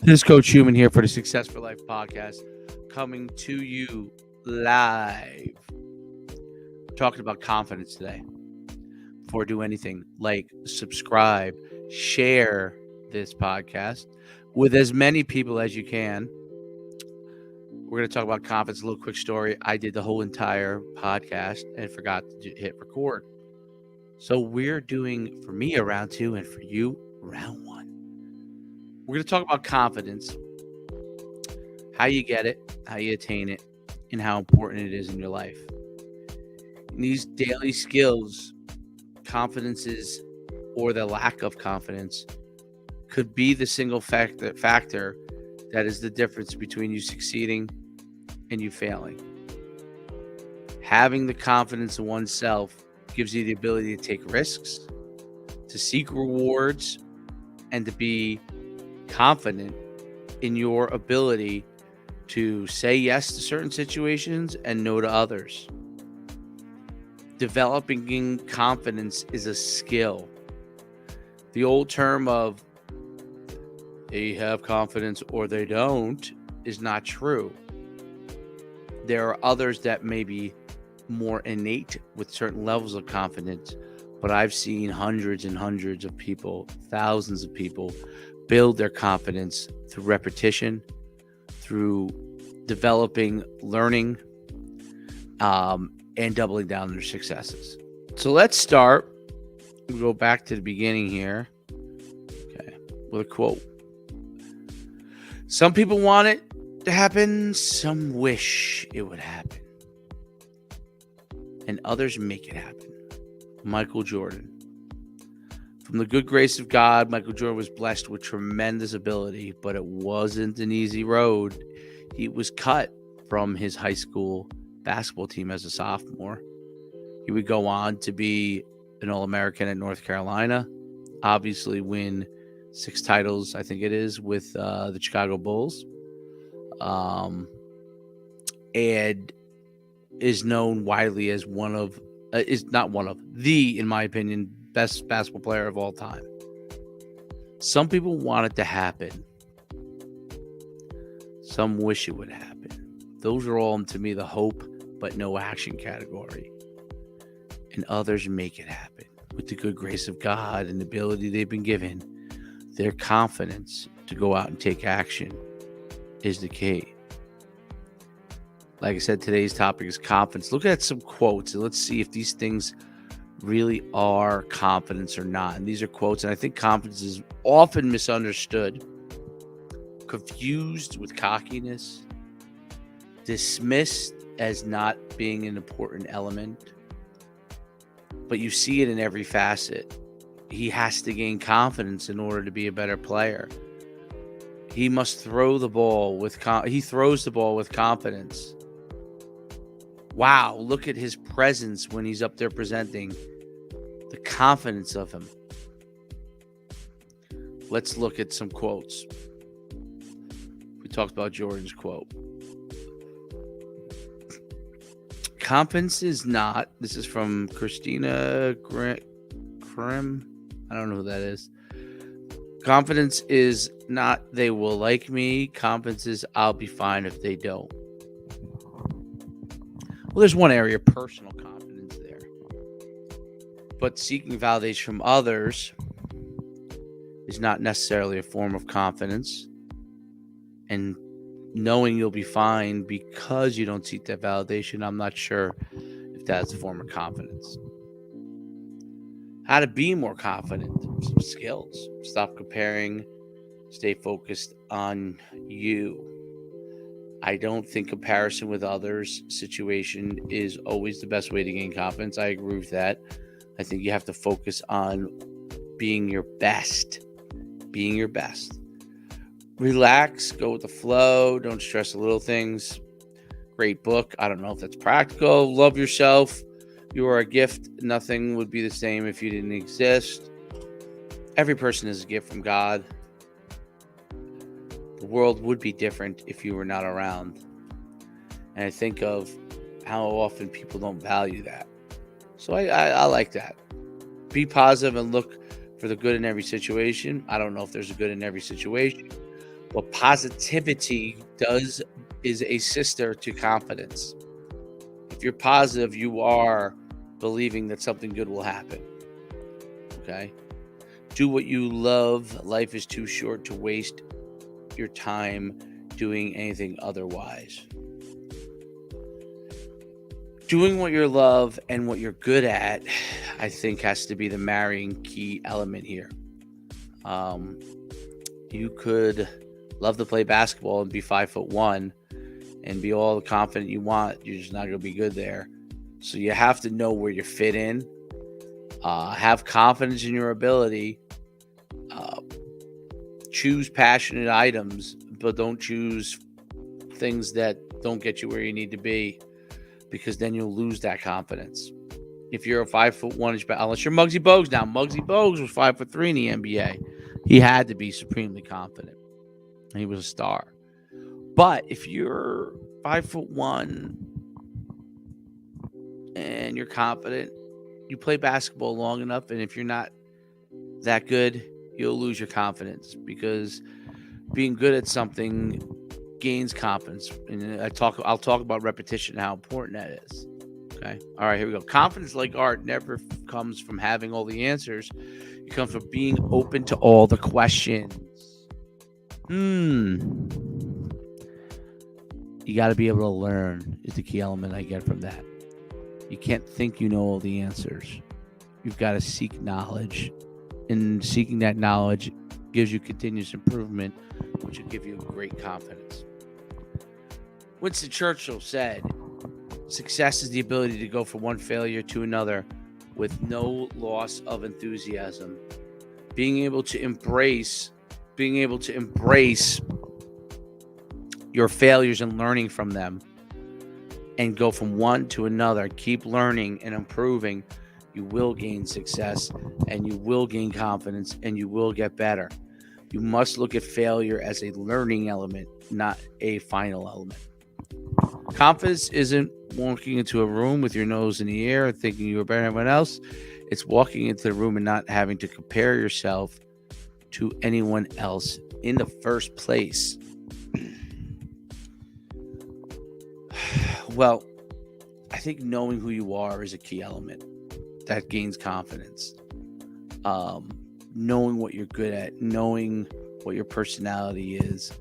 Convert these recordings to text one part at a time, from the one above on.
This is Coach Schuman here for the Success for Life podcast, coming to you live. We're talking about confidence today. Before I do anything, like, subscribe, share this podcast with as many people as you can. We're going to talk about confidence. A little quick story. I did the whole entire podcast and forgot to hit record. So we're doing, for me, a round two, and for you, round one. We're going to talk about confidence, how you get it, how you attain it, and how important it is in your life. In these daily skills, confidences or the lack of confidence could be the single factor that is the difference between you succeeding and you failing. Having the confidence in oneself gives you the ability to take risks, to seek rewards, and to be confident in your ability to say yes to certain situations and no to others. Developing confidence is a skill. The old term of they have confidence or they don't is not true. There are others that may be more innate with certain levels of confidence, but I've seen hundreds and hundreds of people, thousands of people build their confidence through repetition, through developing, learning, and doubling down on their successes. So let's start. We'll go back to the beginning here. Okay, with a quote. Some people want it to happen, some wish it would happen, and others make it happen. Michael Jordan. From the good grace of God, Michael Jordan was blessed with tremendous ability, but it wasn't an easy road. He was cut from his high school basketball team as a sophomore. He would go on to be an All-American at North Carolina, obviously win 6 titles, I think it is, with the Chicago Bulls, and is known widely as the, in my opinion, best basketball player of all time. Some people want it to happen. Some wish it would happen. Those are all, to me, the hope but no action category. And others make it happen. With the good grace of God and the ability they've been given, their confidence to go out and take action is the key. Like I said, today's topic is confidence. Look at some quotes and let's see if these things really are confidence or not. And these are quotes, and I think confidence is often misunderstood, confused with cockiness, dismissed as not being an important element. But you see it in every facet. He has to gain confidence in order to be a better player. He must throw the ball with he throws the ball with confidence. Wow, look at his presence when he's up there presenting. The confidence of him. Let's look at some quotes. We talked about Jordan's quote. Confidence is not, this is from Christina Krim. I don't know who that is. Confidence is not they will like me. Confidence is I'll be fine if they don't. Well, there's one area, personal confidence there. But seeking validation from others is not necessarily a form of confidence. And knowing you'll be fine because you don't seek that validation, I'm not sure if that's a form of confidence. How to be more confident. Some skills. Stop comparing. Stay focused on you. I don't think comparison with others' situation is always the best way to gain confidence. I agree with that. I think you have to focus on being your best. Being your best. Relax, go with the flow, don't stress the little things. Great book. I don't know if that's practical. Love yourself. You are a gift. Nothing would be the same if you didn't exist. Every person is a gift from God. The world would be different if you were not around. And I think of how often people don't value that. So I like that. Be positive and look for the good in every situation. I don't know if there's a good in every situation, What positivity does is a sister to confidence. If you're positive, you are believing that something good will happen. Okay? Do what you love. Life is too short to waste your time doing anything otherwise. Doing what you love and what you're good at, I think, has to be the marrying key element here. You could love to play basketball and be 5'1" and be all the confident you want. You're just not going to be good there. So you have to know where you fit in. Have confidence in your ability. Choose passionate items, but don't choose things that don't get you where you need to be, because then you'll lose that confidence. If you're a 5'1", unless you're Muggsy Bogues now. Muggsy Bogues was 5'3" in the NBA. He had to be supremely confident. He was a star. But if you're 5'1" and you're confident, you play basketball long enough, and if you're not that good, you'll lose your confidence, because being good at something gains confidence. And I'll talk about repetition and how important that is. Okay. All right, here we go. Confidence, like art, never comes from having all the answers. It comes from being open to all the questions. You got to be able to learn is the key element I get from that. You can't think you know all the answers. You've got to seek knowledge. And seeking that knowledge gives you continuous improvement, which will give you great confidence. Winston Churchill said, success is the ability to go from one failure to another with no loss of enthusiasm. Being able to embrace your failures and learning from them, and go from one to another. Keep learning and improving. You will gain success, and you will gain confidence, and you will get better. You must look at failure as a learning element, not a final element. Confidence isn't walking into a room with your nose in the air and thinking you are better than everyone else. It's walking into the room and not having to compare yourself to anyone else in the first place. Well, I think knowing who you are is a key element that gains confidence. Knowing what you're good at, knowing what your personality is,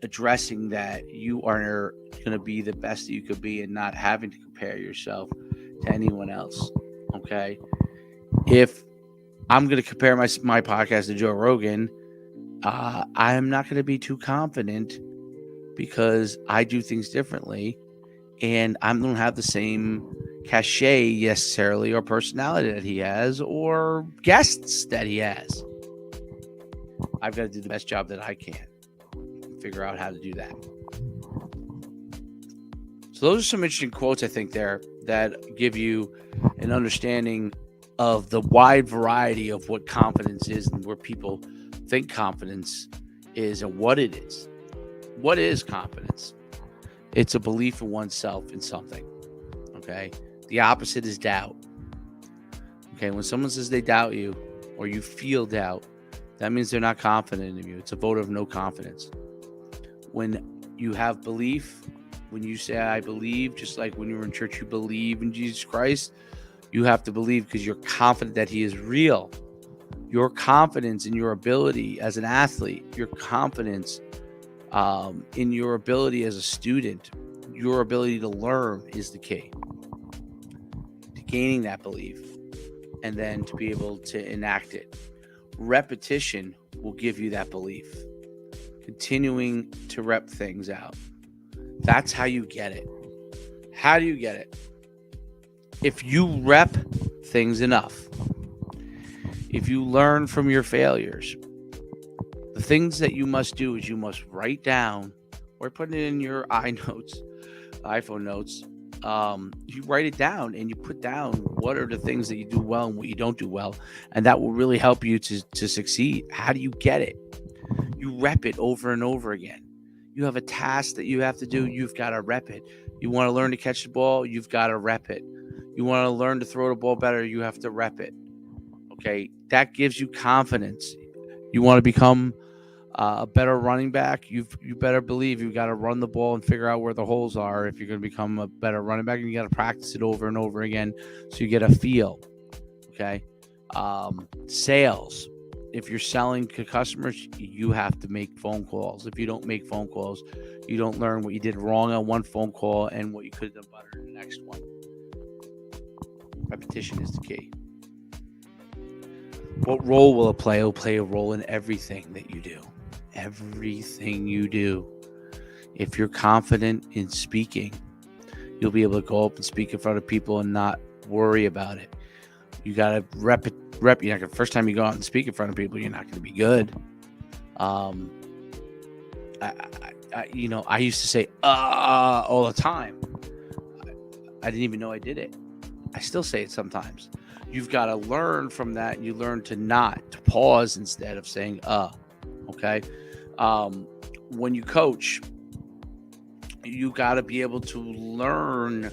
addressing that you are going to be the best that you could be, and not having to compare yourself to anyone else. Okay? If I'm going to compare my podcast to Joe Rogan, I am not going to be too confident, because I do things differently, and I don't have the same cachet necessarily, or personality that he has, or guests that he has. I've got to do the best job that I can. Figure out how to do that. So those are some interesting quotes, I think, there that give you an understanding of the wide variety of what confidence is, and where people think confidence is, and what it is. What is confidence? It's a belief in oneself in something. Okay? The opposite is doubt. Okay? When someone says they doubt you, or you feel doubt, that means they're not confident in you. It's a vote of no confidence. When you have belief, when you say, I believe, just like when you were in church, you believe in Jesus Christ, you have to believe because you're confident that he is real. Your confidence in your ability as an athlete, your confidence in your ability as a student, your ability to learn is the key to gaining that belief, and then to be able to enact it. Repetition will give you that belief. Continuing to rep things out. That's how you get it. How do you get it? If you rep things enough, if you learn from your failures, the things that you must do is you must write down, or put it in your iPhone notes. You write it down, and you put down what are the things that you do well and what you don't do well, and that will really help you to succeed. How do you get it? You rep it over and over again. You have a task that you have to do, you've got to rep it. You want to learn to catch the ball, you've got to rep it. You want to learn to throw the ball better, you have to rep it. Okay, that gives you confidence. You want to become A better running back, you better believe you got to run the ball and figure out where the holes are if you're going to become a better running back, and you got to practice it over and over again so you get a feel. Okay. Sales. If you're selling to customers, you have to make phone calls. If you don't make phone calls, you don't learn what you did wrong on one phone call and what you could have done better in the next one. Repetition is the key. What role will it play? It'll play a role in everything that you do. Everything you do. If you're confident in speaking, you'll be able to go up and speak in front of people and not worry about it. You got to rep. You're not first time you go out and speak in front of people, you're not going to be good. I used to say all the time. I didn't even know I did it. I still say it sometimes. You've got to learn from that. You learn to pause instead of saying okay. When you coach, you got to be able to learn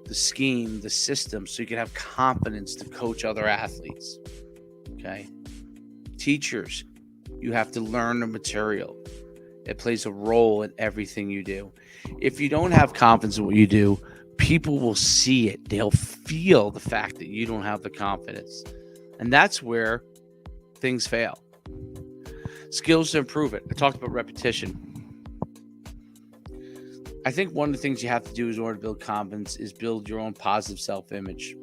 the scheme, the system, so you can have confidence to coach other athletes. Okay. Teachers, you have to learn the material. It plays a role in everything you do. If you don't have confidence in what you do, people will see it. They'll feel the fact that you don't have the confidence. And that's where things fail. Skills to improve it. I talked about repetition. I think one of the things you have to do in order to build confidence is build your own positive self-image.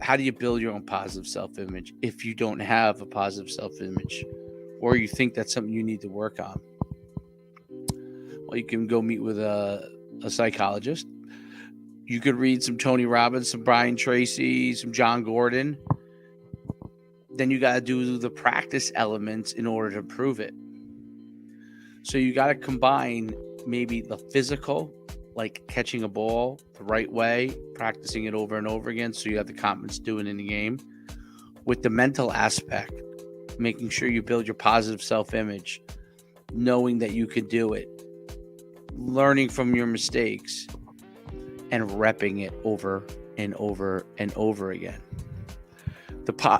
How do you build your own positive self-image if you don't have a positive self-image, or you think that's something you need to work on? Well, you can go meet with a psychologist. You could read some Tony Robbins, some Brian Tracy, some John Gordon. Then you got to do the practice elements in order to improve it. So you got to combine maybe the physical, like catching a ball the right way, practicing it over and over again so you have the confidence doing it in the game, with the mental aspect, making sure you build your positive self-image, knowing that you could do it, learning from your mistakes, and repping it over and over and over again.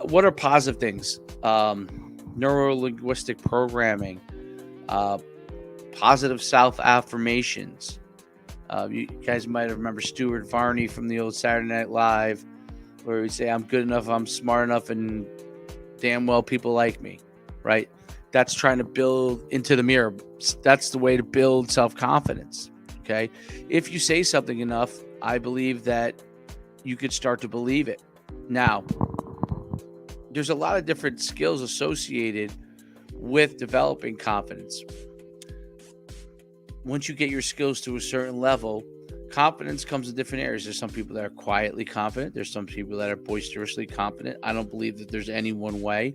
What are positive things? Neuro-linguistic programming, positive self-affirmations. You guys might remember Stuart Varney from the old Saturday Night Live, where we say, I'm good enough, I'm smart enough, and damn well people like me, right? That's trying to build into the mirror. That's the way to build self-confidence, okay? If you say something enough, I believe that you could start to believe it. Now, there's a lot of different skills associated with developing confidence. Once you get your skills to a certain level, confidence comes in different areas. There's some people that are quietly confident. There's some people that are boisterously confident. I don't believe that there's any one way.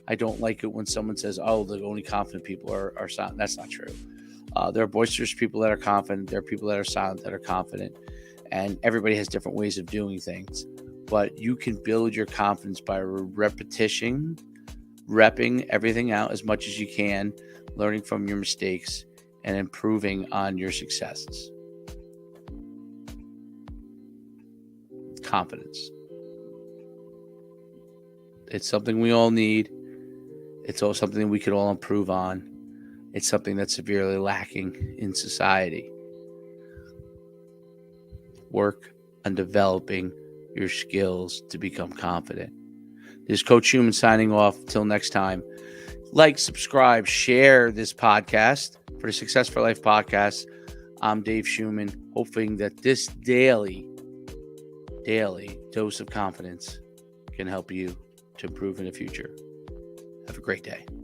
I don't like it when someone says, oh, the only confident people are silent. That's not true. There are boisterous people that are confident. There are people that are silent that are confident. And everybody has different ways of doing things. But you can build your confidence by repetition, repping everything out as much as you can, learning from your mistakes, and improving on your successes. Confidence. It's something we all need. It's all something we could all improve on. It's something that's severely lacking in society. Work on developing your skills to become confident. This is Coach Schuman signing off. Till next time. Like, subscribe, share this podcast for the Success for Life podcast. I'm Dave Schuman, hoping that this daily dose of confidence can help you to improve in the future. Have a great day.